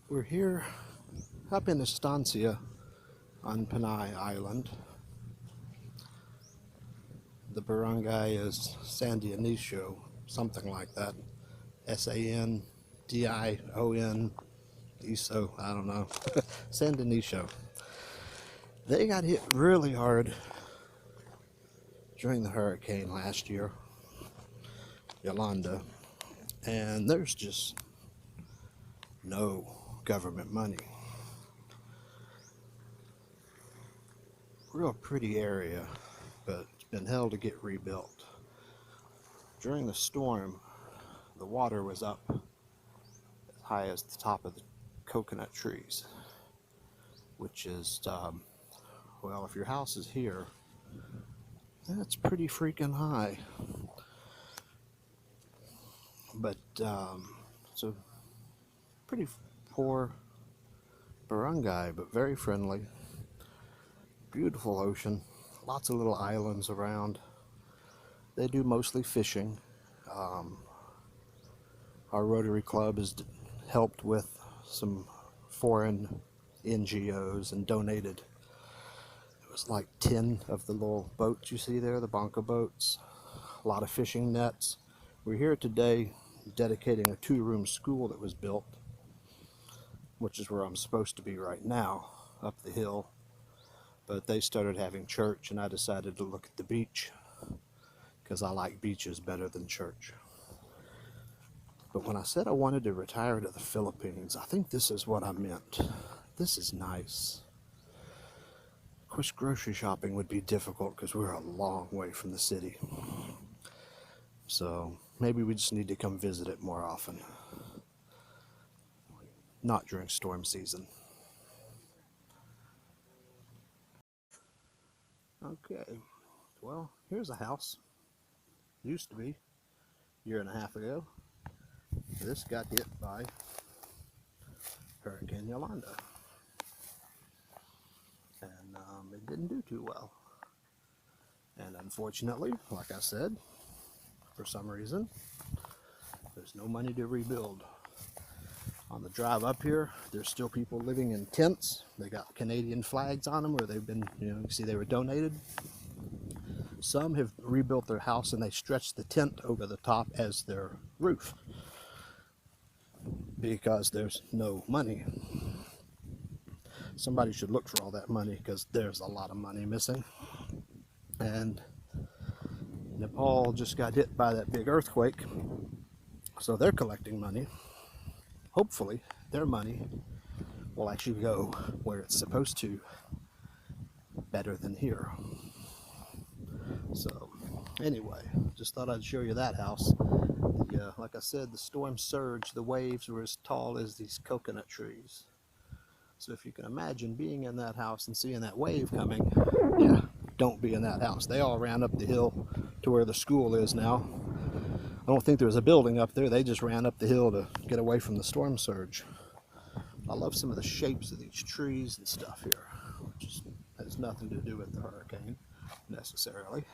We're here up in Estancia on Panay Island. The barangay is San Dionisio, something like that. Sandion, ISO, I don't know. San Dionisio. They got hit really hard during the hurricane last year, Yolanda, and there's just no government money. Real pretty area, but it's been hell to get rebuilt. During the storm, the water was up as high as the top of the coconut trees, which is, well, if your house is here, that's pretty freaking high. But it's a pretty poor barangay, but very friendly. Beautiful ocean, lots of little islands around. They do mostly fishing. Our Rotary Club has helped with some foreign NGOs and donated, it was like 10 of the little boats you see there, the banca boats, a lot of fishing nets. We're here today dedicating a 2-room school that was built, which is where I'm supposed to be right now, up the hill. But they started having church, and I decided to look at the beach because I like beaches better than church. But when I said I wanted to retire to the Philippines, I think this is what I meant. This is nice. Of course, grocery shopping would be difficult because we're a long way from the city. So maybe we just need to come visit it more often. Not during storm season. Okay, well, here's a house. Used to be, a year and a half ago. This got hit by Hurricane Yolanda. And it didn't do too well. And unfortunately, like I said, for some reason, there's no money to rebuild. On the drive up here, there's still people living in tents. They got Canadian flags on them where they've been, you see they were donated. Some have rebuilt their house and they stretched the tent over the top as their roof because there's no money. Somebody should look for all that money because there's a lot of money missing. And Nepal just got hit by that big earthquake, so they're collecting money. Hopefully their money will actually go where it's supposed to, better than here. So anyway, just thought I'd show you that house. Like I said, the storm surged, the waves were as tall as these coconut trees. So if you can imagine being in that house and seeing that wave coming, yeah, don't be in that house. They all ran up the hill to where the school is now. I don't think there was a building up there. They just ran up the hill to get away from the storm surge. I love some of the shapes of these trees and stuff here, which has nothing to do with the hurricane necessarily.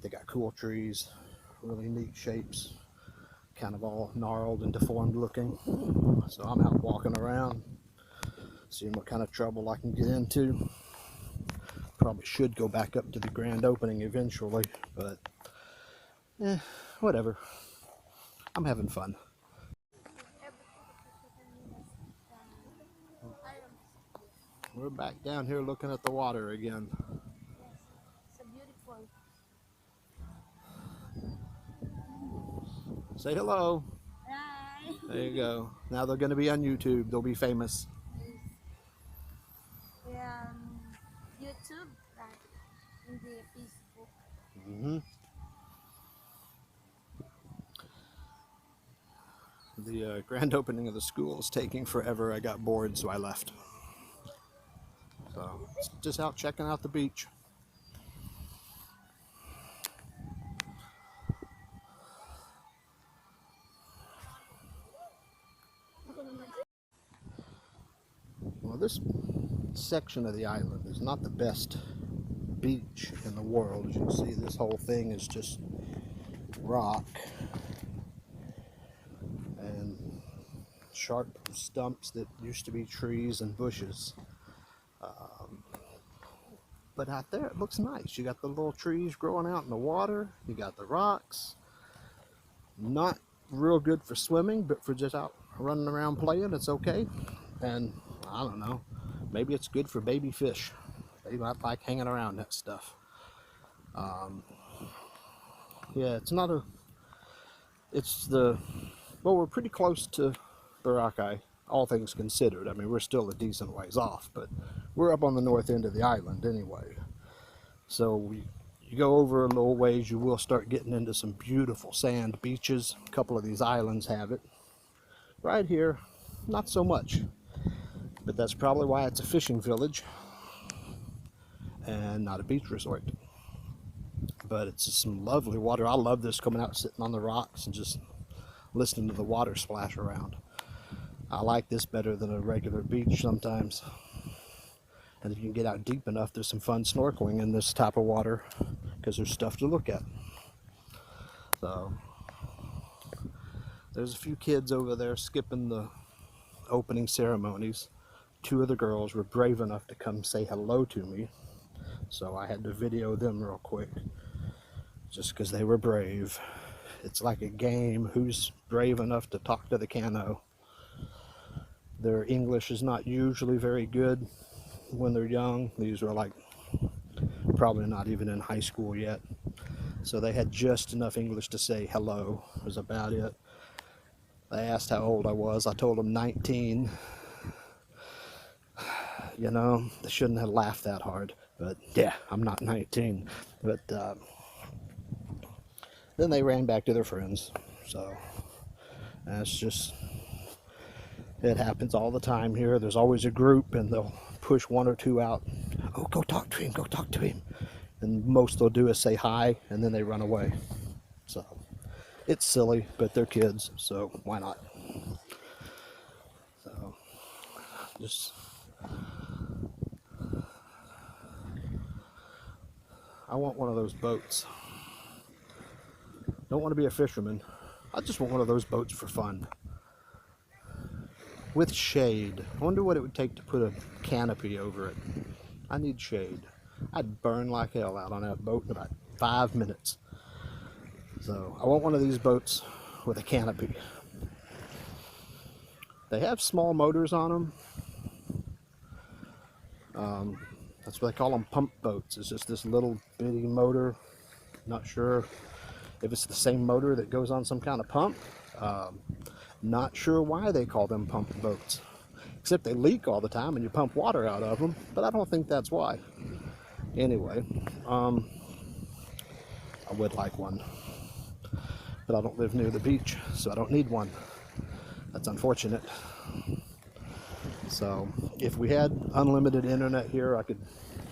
They got cool trees, really neat shapes, kind of all gnarled and deformed looking. So I'm out walking around, seeing what kind of trouble I can get into. Probably should go back up to the grand opening eventually, but whatever. I'm having fun. We're back down here looking at the water again. It's a beautiful. Say hello. Hi. There you go. Now they're going to be on YouTube. They'll be famous. Yeah, YouTube, like in the Facebook. Mm-hmm. The grand opening of the school is taking forever. I got bored, so I left. So just out checking out the beach. Well, this section of the island is not the best beach in the world. As you can see, this whole thing is just rock. And sharp stumps that used to be trees and bushes. But out there it looks nice. You got the little trees growing out in the water. You got the rocks. Not real good for swimming, but for just out running around playing, it's okay. And I don't know, maybe it's good for baby fish. They might like hanging around that stuff. Yeah, well, we're pretty close to Boracay, all things considered. I mean, we're still a decent ways off, but we're up on the north end of the island anyway. So you go over a little ways, you will start getting into some beautiful sand beaches. A couple of these islands have it. Right here, not so much, but that's probably why it's a fishing village and not a beach resort. But it's just some lovely water. I love this, coming out sitting on the rocks and just listening to the water splash around. I like this better than a regular beach sometimes. And if you can get out deep enough, there's some fun snorkeling in this type of water because there's stuff to look at. So there's a few kids over there skipping the opening ceremonies. Two of the girls were brave enough to come say hello to me, so I had to video them real quick just because they were brave. It's like a game, who's brave enough to talk to the cano. Their English is not usually very good when they're young. These were like probably not even in high school yet, so they had just enough English to say hello, was about it. They asked how old I was. I told them 19. You know, they shouldn't have laughed that hard, but yeah, I'm not 19. But then they ran back to their friends. So that's just, it happens all the time here. There's always a group and they'll push one or two out. Oh, go talk to him, go talk to him. And most they'll do is say hi and then they run away. So it's silly, but they're kids, so why not? So just, I want one of those boats. Don't want to be a fisherman. I just want one of those boats for fun. With shade. I wonder what it would take to put a canopy over it. I need shade. I'd burn like hell out on that boat in about 5 minutes. So I want one of these boats with a canopy. They have small motors on them. That's what they call them, pump boats. It's just this little bitty motor. Not sure if it's the same motor that goes on some kind of pump. Not sure why they call them pump boats, except they leak all the time and you pump water out of them, but I don't think that's why. Anyway, I would like one, but I don't live near the beach, so I don't need one. That's unfortunate. So if we had unlimited internet here, I could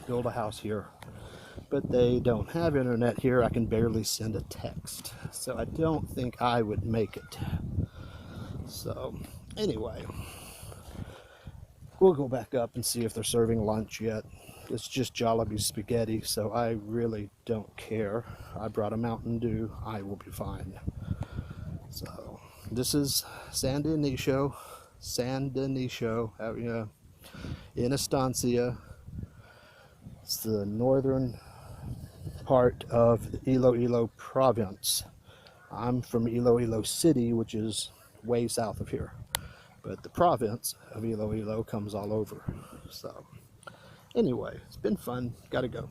build a house here, but they don't have internet here. I can barely send a text, so I don't think I would make it. So anyway, we'll go back up and see if they're serving lunch yet. It's just Jollibee spaghetti, so I really don't care. I brought a Mountain Dew. I will be fine. So this is San Dionisio, in Estancia. It's the northern part of the Iloilo province. I'm from Iloilo City, which is way south of here, but the province of Iloilo comes all over. So anyway, it's been fun. Gotta go.